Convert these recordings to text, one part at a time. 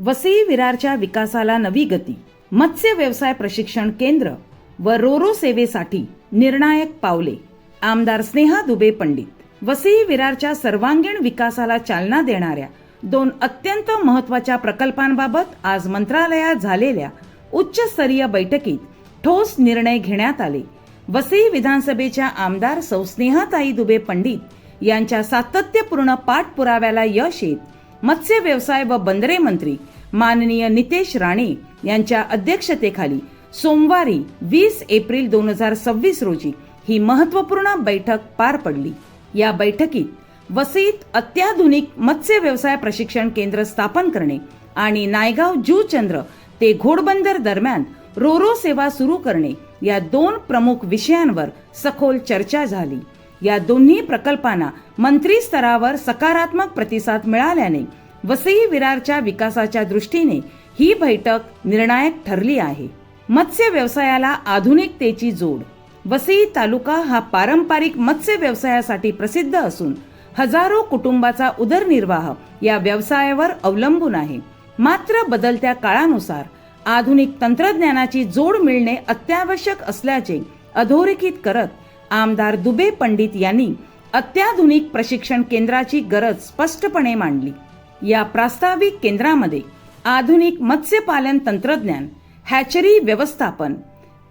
वसई विरारच्या विकासाला नवी गती, मत्स्य व्यवसाय प्रशिक्षण केंद्र व रोरो सेवेसाठी निर्णायक पावले. आमदार स्नेहा दुबे पंडित. वसई विरारच्या सर्वांगीण विकासाला चालना देणाऱ्या दोन अत्यंत महत्त्वाच्या प्रकल्पांबाबत आज मंत्रालयात झालेल्या उच्चस्तरीय बैठकीत ठोस निर्णय घेण्यात आले. वसई विधानसभेच्या आमदार सौ स्नेहाताई दुबे पंडित यांच्या सातत्यपूर्ण पाठपुराव्याला यश येत मत्स्य व्यवसाय व बंदरे मंत्री माननीय नितेश राणे यांच्या अध्यक्षतेखाली सोमवारी 20 एप्रिल 2026 रोजी ही महत्त्वपूर्ण बैठक पार पडली. या बैठकीत वसईत अत्याधुनिक मत्स्य व्यवसाय प्रशिक्षण केंद्र स्थापन करणे आणि नायगाव जूचंद्र ते घोडबंदर दरम्यान रोरो सेवा सुरू करणे या दोन प्रमुख विषयांवर सखोल चर्चा झाली. या दोन्ही प्रकल्पांना मंत्री स्तरावर सकारात्मक प्रतिसाद मिळाल्याने वसई विरारच्या विकासाच्या दृष्टीने ही बैठक निर्णायक ठरली आहे. मत्स्य व्यवसायाला आधुनिकतेची जोड. वसई तालुका हा पारंपरिक मत्स्य व्यवसायासाठी प्रसिद्ध असून हजारो कुटुंबाचा उदरनिर्वाह या व्यवसायावर अवलंबून आहे. मात्र बदलत्या काळानुसार आधुनिक तंत्रज्ञानाची जोड मिळणे अत्यावश्यक असल्याचे अधोरेखित करत आमदार दुबे पंडित यांनी अत्याधुनिक प्रशिक्षण केंद्राची गरज स्पष्टपणे मांडली. या प्रास्ताविक केंद्रामध्ये आधुनिक मत्स्यपालन तंत्रज्ञान, हॅचरी व्यवस्थापन,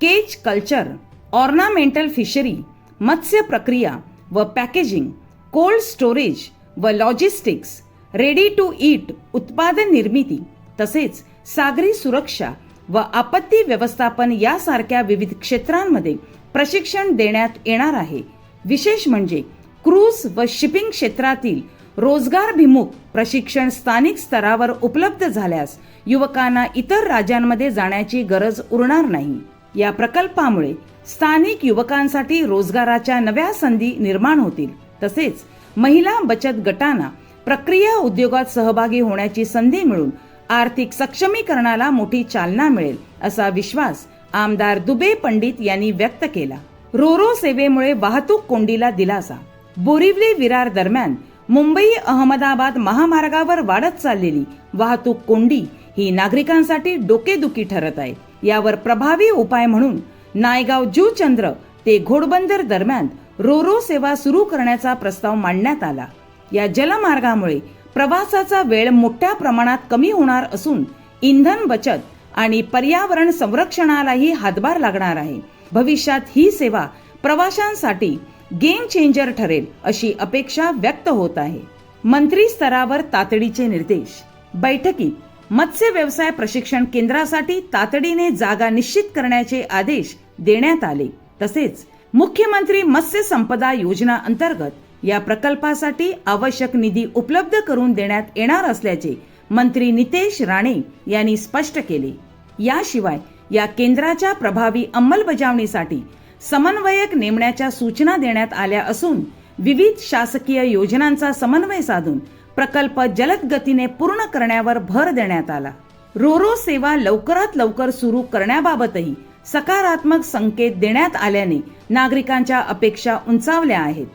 केज कल्चर, ऑर्नामेंटल फिशरी, मत्स्य प्रक्रिया व पॅकेजिंग, कोल्ड स्टोरेज व लॉजिस्टिक्स, रेडी टू ईट उत्पादन निर्मिती तसेच सागरी सुरक्षा व आपत्ती व्यवस्थापन यासारख्या विविध क्षेत्रांमध्ये प्रशिक्षण देण्यात येणार आहे. विशेष म्हणजे क्रूज व शिपिंग क्षेत्रातील रोजगारभिमुख प्रशिक्षण स्थानिक स्तरावर उपलब्ध झाल्यास युवकांना इतर राज्यांमध्ये जाण्याची गरज उरणार नाही. या प्रकल्पामुळे स्थानिक युवकांसाठी रोजगाराच्या नव्या संधी निर्माण होतील. तसेच महिला बचत गटांना प्रक्रिया उद्योगात सहभागी होण्याची संधी मिळून आर्थिक सक्षमीकरणाला मोठी चालना मिळेल असा विश्वास आमदार दुबे पंडित यांनी व्यक्त केला. रोरो सेवेमुळे वाहतूक कोंडीला दिलासा. बोरिवली विरार दरम्यान मुंबई अहमदाबाद महामार्गावर वाढत चाललेली वाहतूक कोंडी ही नागरिकांसाठी डोकेदुखी ठरत आहे. यावर प्रभावी उपाय म्हणून नायगाव जूचंद्र ते घोडबंदर दरम्यान रोरो सेवा सुरू करण्याचा प्रस्ताव मांडण्यात आला. या जलमार्गामुळे प्रवासाचा वेळ मोठ्या प्रमाणात कमी होणार असून इंधन बचत आणि पर्यावरण संरक्षणालाही हातभार लागणार आहे. भविष्यात ही सेवा प्रवाशांसाठी गेम चेंजर ठरेल अशी अपेक्षा व्यक्त होत आहे. मंत्री स्तरावर तातडीचे निर्देश. बैठकीत मत्स्य व्यवसाय प्रशिक्षण केंद्रासाठी तातडीने जागा निश्चित करण्याचे आदेश देण्यात आले. तसेच मुख्यमंत्री मत्स्य संपदा योजना अंतर्गत या प्रकल्पासाठी आवश्यक निधी उपलब्ध करून देण्यात येणार असल्याचे मंत्री नितेश राणे यांनी स्पष्ट केले. याशिवाय या केंद्राच्या प्रभावी अंमलबजावणीसाठी समन्वयक नेमण्याच्या सूचना देण्यात आल्या असून विविध शासकीय योजनांचा समन्वय साधून प्रकल्प जलद गतीने पूर्ण करण्यावर भर देण्यात आला. रोरो सेवा लवकरात लवकर सुरू करण्याबाबतही सकारात्मक संकेत देण्यात आल्याने नागरिकांच्या अपेक्षा उंचावल्या आहेत.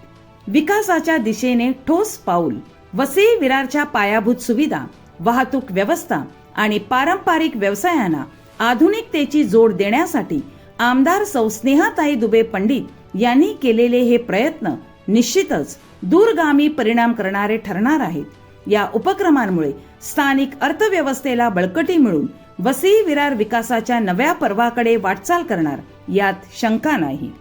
विकासाच्या दिशेने ठोस पाऊल. वसई विरारच्या पायाभूत सुविधा, वाहतूक व्यवस्था आणि पारंपरिक व्यवसायांना आधुनिकतेची जोड देण्यासाठी आमदार सौ स्नेहाताई दुबे पंडित यांनी केलेले हे प्रयत्न निश्चितच दूरगामी परिणाम करणारे ठरणार आहेत. या उपक्रमांमुळे स्थानिक अर्थव्यवस्थेला बळकटी मिळून वसई विरार विकासाच्या नव्या पर्वाकडे वाटचाल करणार यात शंका नाही.